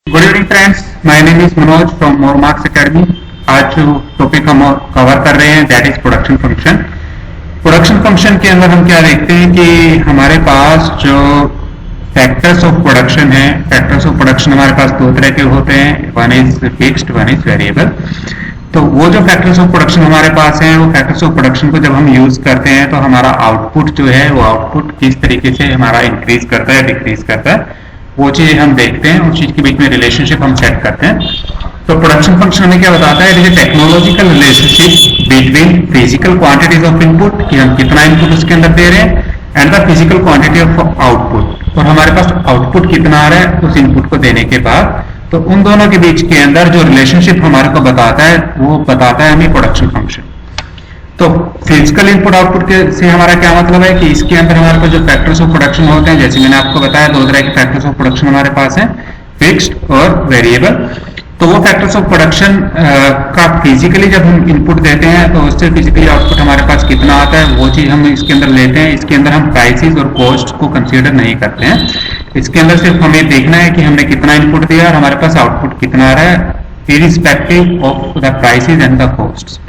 Good evening friends, my name is Manoj from more marks academy. आज जो topic हम cover कर रहे हैं that is production function. Production function के अंदर हम क्या देखते हैं कि हमारे पास जो फैक्टर्स ऑफ प्रोडक्शन है, फैक्टर्स ऑफ प्रोडक्शन हमारे पास दो तरह के होते हैं, one is fixed, one is variable. तो वो जो फैक्टर्स ऑफ प्रोडक्शन हमारे पास हैं, वो फैक्टर्स ऑफ प्रोडक्शन को जब हम यूज करते हैं तो हमारा आउटपुट जो है वो आउटपुट किस तरीके से हमारा इंक्रीज करता है, डिक्रीज करता है, वो चीज हम देखते हैं। उस चीज के बीच में रिलेशनशिप हम सेट करते हैं। तो प्रोडक्शन फंक्शन हमें क्या बताता है, it is technological relationship between physical quantities of input, कि हम कितना इनपुट उसके अंदर दे रहे हैं, and the physical quantity of output, और हमारे पास आउटपुट कितना आ रहा है उस इनपुट को देने के बाद। तो उन दोनों के बीच के अंदर जो रिलेशनशिप हमारे को बताता है वो बताता है हमें प्रोडक्शन फंक्शन। तो फिजिकल इनपुट आउटपुट के से हमारा क्या मतलब है कि इसके अंदर हमारे पास जो फैक्टर्स ऑफ प्रोडक्शन होते हैं, जैसे मैंने आपको बताया दो तरह के फैक्टर्स ऑफ प्रोडक्शन हमारे पास हैं, फिक्स्ड और वेरिएबल। तो वो फैक्टर्स ऑफ प्रोडक्शन का फिजिकली जब हम इनपुट देते हैं तो उससे फिजिकली आउटपुट हमारे पास कितना आता है वो चीज हम इसके अंदर लेते हैं। इसके अंदर हम प्राइसेस और कॉस्ट को कंसीडर नहीं करते हैं। इसके अंदर सिर्फ हमें देखना है कि हमने कितना इनपुट दिया और हमारे पास आउटपुट कितना आ रहा है irrespective of the prices and the costs.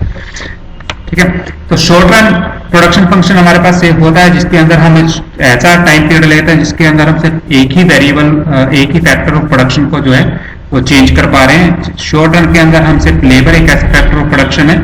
ठीक है, तो शॉर्ट रन प्रोडक्शन फंक्शन हमारे पास सेफ होता है जिसके अंदर हम ऐसा टाइम पीरियड लेते हैं जिसके अंदर हम सिर्फ एक ही वेरिएबल, एक ही फैक्टर ऑफ प्रोडक्शन को जो है वो चेंज कर पा रहे हैं। शॉर्ट रन के अंदर हम सिर्फ लेबर एक ऐसा फैक्टर ऑफ प्रोडक्शन है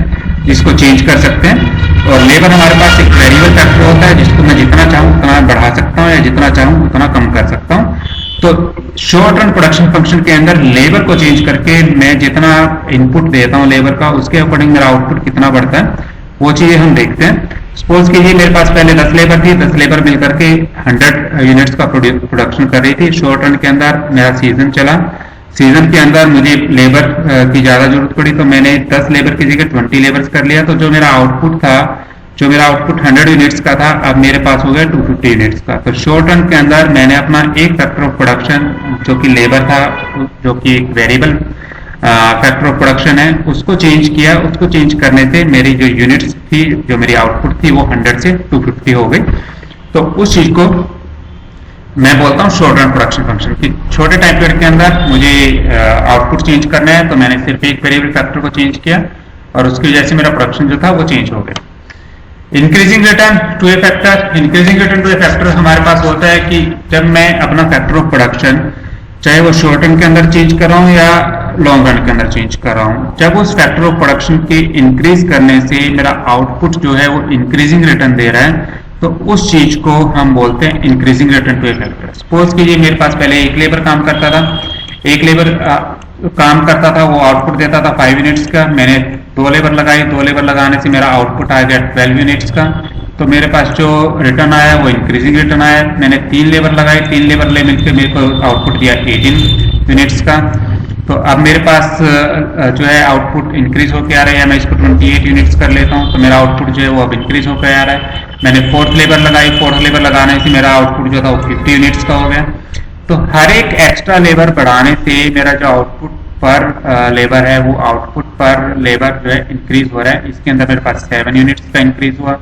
जिसको चेंज कर सकते हैं, और लेबर हमारे पास एक वेरिएबल फैक्टर होता है जिसको मैं जितना चाहूँ उतना बढ़ा सकता हूँ या जितना चाहूँ उतना कम कर सकता हूँ। तो शॉर्ट रन प्रोडक्शन फंक्शन के अंदर लेबर को चेंज करके मैं जितना इनपुट देता हूँ लेबर का, उसके अकॉर्डिंग मेरा आउटपुट कितना बढ़ता है वो चीजें हम देखते हैं। सपोज कीजिए मेरे पास पहले 10 लेबर थी, 10 लेबर मिलकर के 100 यूनिट्स का प्रोडक्शन कर रही थी। शॉर्ट रन के अंदर मेरा सीजन चला, सीजन के अंदर मुझे लेबर की ज्यादा जरूरत पड़ी तो मैंने 10 लेबर की जगह 20 लेबर्स कर लिया। तो जो मेरा आउटपुट था, जो मेरा आउटपुट 100 यूनिट्स का था, अब मेरे पास हो गया 250 यूनिट्स का। तो शॉर्ट रन के अंदर मैंने अपना एक फैक्टर ऑफ प्रोडक्शन जो कि लेबर था, जो कि एक वेरिएबल फैक्टर ऑफ प्रोडक्शन है, उसको चेंज किया। उसको चेंज करने से मेरी जो यूनिट्स थी, जो मेरी आउटपुट थी, वो 100 से 250 हो गई। तो उस चीज को मैं बोलता हूँ शॉर्ट रन प्रोडक्शन फंक्शन की। छोटे टाइम पीरियड के अंदर मुझे आउटपुट चेंज करना है तो मैंने सिर्फ एक वेरिएबल फैक्टर को चेंज किया और उसकी वजह से मेरा प्रोडक्शन जो था वो चेंज हो गया। Increasing return to a factor, increasing return to a factor हमारे पास होता है कि जब मैं अपना फैक्टर ऑफ प्रोडक्शन, चाहे वो शॉर्ट रन के अंदर चेंज कर रहा हूँ या लॉन्ग रन के अंदर चेंज कर रहा हूँ, जब उस फैक्टर ऑफ प्रोडक्शन के इंक्रीज करने से मेरा आउटपुट जो है वो इंक्रीजिंग रिटर्न दे रहा है, तो उस चीज को हम बोलते हैं increasing return to a factor. Suppose कीजिए मेरे पास पहले एक लेबर काम करता था, एक लेबर काम करता था, वो आउटपुट देता था 5 यूनिट्स का। मैंने 2 लेबर लगाई, 2 लेबर लगाने से मेरा आउटपुट आ गया 12 यूनिट्स का। तो मेरे पास जो रिटर्न आया वो इंक्रीजिंग रिटर्न आया। मैंने 3 लेबर लगाई, 3 लेबर ले मिलकर मेरे को आउटपुट दिया 18 यूनिट्स का। तो अब मेरे पास जो है आउटपुट इंक्रीज होकर आ रहा है, या मैं इसको 28 यूनिट्स कर लेता हूँ तो मेरा आउटपुट जो है वो अब इंक्रीज होकर आ रहा है। मैंने 4th लेबर लगाई, 4th लेबर लगाने से मेरा आउटपुट जो था वो 50 यूनिट्स का हो गया। तो हर एक एक्स्ट्रा लेबर बढ़ाने से मेरा जो आउटपुट पर लेबर है वो आउटपुट पर लेबर जो है इंक्रीज हो रहा है। इसके अंदर मेरे पास 7 यूनिट्स का इंक्रीज हुआ,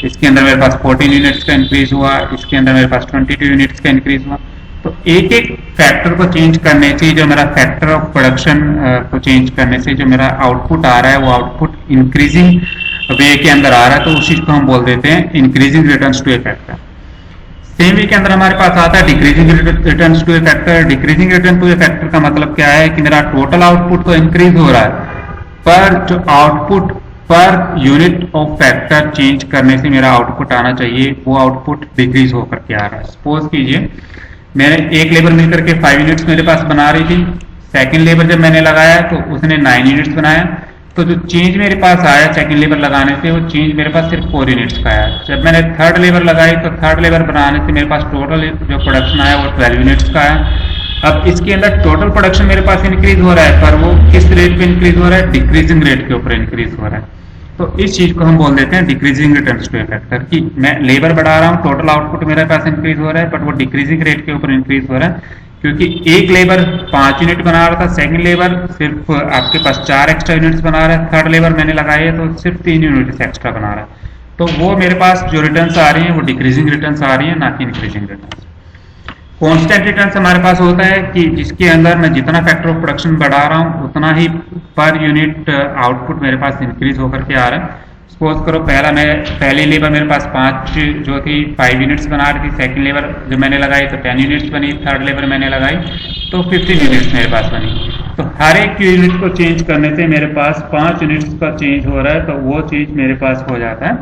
इसके अंदर मेरे पास 14 यूनिट्स का इंक्रीज हुआ, इसके अंदर मेरे पास 22 यूनिट्स का इंक्रीज हुआ। तो एक एक फैक्टर को चेंज करने से, जो मेरा फैक्टर ऑफ प्रोडक्शन को चेंज करने से जो मेरा आउटपुट आ रहा है वो आउटपुट इंक्रीजिंग वे के अंदर आ रहा है, तो उस चीज को हम बोल देते हैं increasing returns to a factor. Same way के अंदर हमारे पास आता है decreasing returns to a factor. Decreasing return to a factor का मतलब क्या है कि मेरा टोटल आउटपुट तो इंक्रीज हो रहा है, पर जो output per unit of factor change करने से मेरा आउटपुट आना चाहिए वो आउटपुट डिक्रीज होकर के आ रहा है। सपोज कीजिए मैंने एक लेबर मिलकर के 5 यूनिट्स मेरे पास बना रही थी, सेकंड लेबर जब मैंने लगाया तो उसने 9 यूनिट्स बनाया। तो जो चेंज मेरे पास आया सेकंड लेबर लगाने से, वो चेंज मेरे पास सिर्फ 4 यूनिट्स का आया। जब मैंने थर्ड लेबर लगाई तो थर्ड लेबर बनाने से मेरे पास टोटल जो प्रोडक्शन आया वो 12 यूनिट्स का आया। अब इसके अंदर टोटल प्रोडक्शन मेरे पास इंक्रीज हो रहा है, पर वो किस रेट पे इंक्रीज हो रहा है, डिक्रीजिंग रेट के ऊपर इंक्रीज हो रहा है। तो इस चीज को हम बोल देते हैं decreasing returns to a factor, कि मैं लेबर बढ़ा रहा हूँ, टोटल आउटपुट मेरे पास इंक्रीज हो रहा है, बट वो डिक्रीजिंग रेट के ऊपर इंक्रीज हो रहा है। क्योंकि एक लेबर 5 यूनिट बना रहा था, सेकंड लेबर सिर्फ आपके पास 4 एक्स्ट्रा यूनिट्स बना रहा है, थर्ड लेबर मैंने लगाई है तो सिर्फ 3 यूनिट्स एक्स्ट्रा बना रहा है। तो वो मेरे पास जो रिटर्न्स आ रही हैं वो डिक्रीजिंग रिटर्न्स आ रही है, ना कि इंक्रीजिंग रिटर्न्स। कांस्टेंट रिटर्न्स हमारे पास होता है कि जिसके अंदर मैं जितना फैक्टर ऑफ प्रोडक्शन बढ़ा रहा हूँ उतना ही पर यूनिट आउटपुट मेरे पास इंक्रीज होकर के आ रहा है। सपोज करो पहली लेबर मेरे पास 5 जो थी 5 यूनिट्स बना रही थी, सेकंड लेबर जब मैंने लगाई तो 10 यूनिट्स बनी, थर्ड लेबर मैंने लगाई तो 15 यूनिट्स मेरे पास बनी। तो हर एक यूनिट को चेंज करने से मेरे पास 5 यूनिट्स का चेंज हो रहा है, तो वो चीज मेरे पास हो जाता है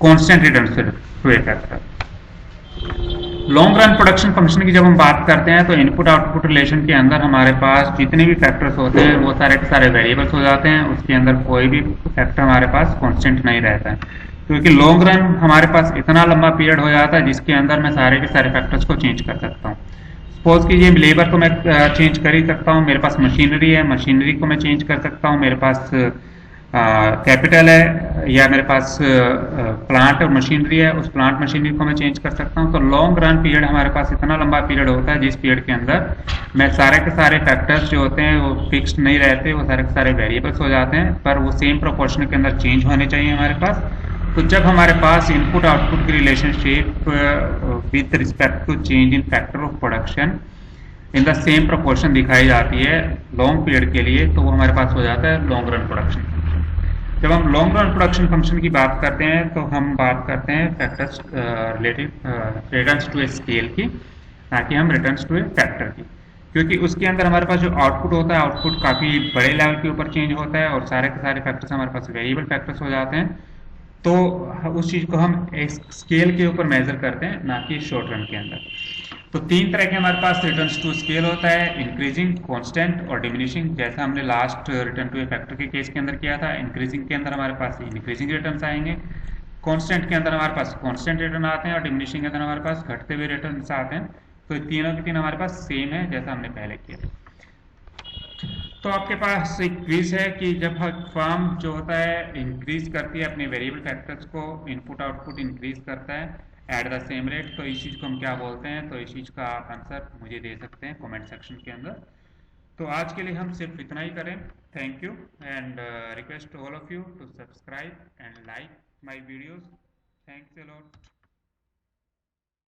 constant return to a factor. Long run production function की जब हम बात करते हैं तो इनपुट आउटपुट रिलेशन के अंदर हमारे पास जितने भी फैक्टर्स होते हैं वो सारे के सारे वेरिएबल्स हो जाते हैं, उसके अंदर कोई भी फैक्टर हमारे पास कांस्टेंट नहीं रहता है, क्योंकि लॉन्ग रन हमारे पास इतना लंबा पीरियड हो जाता है जिसके अंदर मैं सारे के सारे फैक्टर्स को चेंज कर सकता हूँ। सपोज कीजिए लेबर को मैं चेंज कर ही सकता हूँ, मेरे पास मशीनरी है, मशीनरी को मैं चेंज कर सकता हूँ, मेरे पास कैपिटल है या मेरे पास प्लांट और मशीनरी है, उस प्लांट मशीनरी को मैं चेंज कर सकता हूं। तो लॉन्ग रन पीरियड हमारे पास इतना लंबा पीरियड होता है जिस पीरियड के अंदर मैं सारे के सारे फैक्टर्स जो होते हैं वो फिक्स्ड नहीं रहते, वो सारे के सारे वेरिएबल्स हो जाते हैं, पर वो सेम प्रोपोर्शन के अंदर चेंज होने चाहिए हमारे पास। तो जब हमारे पास इनपुट आउटपुट की relationship with respect to change in factor of production in the same proportion दिखाई जाती है लॉन्ग पीरियड के लिए, तो वो हमारे पास हो जाता है लॉन्ग रन प्रोडक्शन। जब हम लॉन्ग रन प्रोडक्शन फंक्शन की बात करते हैं तो हम बात करते हैं factors related returns to a scale की, ना कि हम रिटर्न्स टू ए फैक्टर की, क्योंकि उसके अंदर हमारे पास जो आउटपुट होता है आउटपुट काफ़ी बड़े लेवल के ऊपर चेंज होता है और सारे के सारे फैक्टर्स हमारे पास वेरिएबल फैक्टर्स हो जाते हैं। तो उस चीज़ को हम एक स्केल के ऊपर मेजर करते हैं, ना कि शॉर्ट रन के अंदर। तो 3 तरह के हमारे पास रिटर्न्स टू स्केल होता है, इंक्रीजिंग, कांस्टेंट और डिमिनिशिंग, जैसा हमने last return to a factor के केस के अंदर किया था। इंक्रीजिंग के अंदर हमारे पास इंक्रीजिंग रिटर्न्स आएंगे, कांस्टेंट के अंदर हमारे पास कांस्टेंट रिटर्न आते हैं और डिमिनिशिंग के अंदर हमारे पास घटते हुए रिटर्न्स आते हैं। तो तीनों के तीन हमारे पास सेम है जैसा हमने पहले किया। तो आपके पास एक क्विज है कि जब फर्म जो होता है इंक्रीज करती है अपने वेरिएबल फैक्टर्स को, इनपुट आउटपुट इंक्रीज करता है एट द सेम रेट, तो इस चीज़ को हम क्या बोलते हैं? तो इस चीज़ का आप आंसर मुझे दे सकते हैं कमेंट सेक्शन के अंदर। तो आज के लिए हम सिर्फ इतना ही करें। Thank you and request all of you to subscribe and like my videos. Thanks a lot.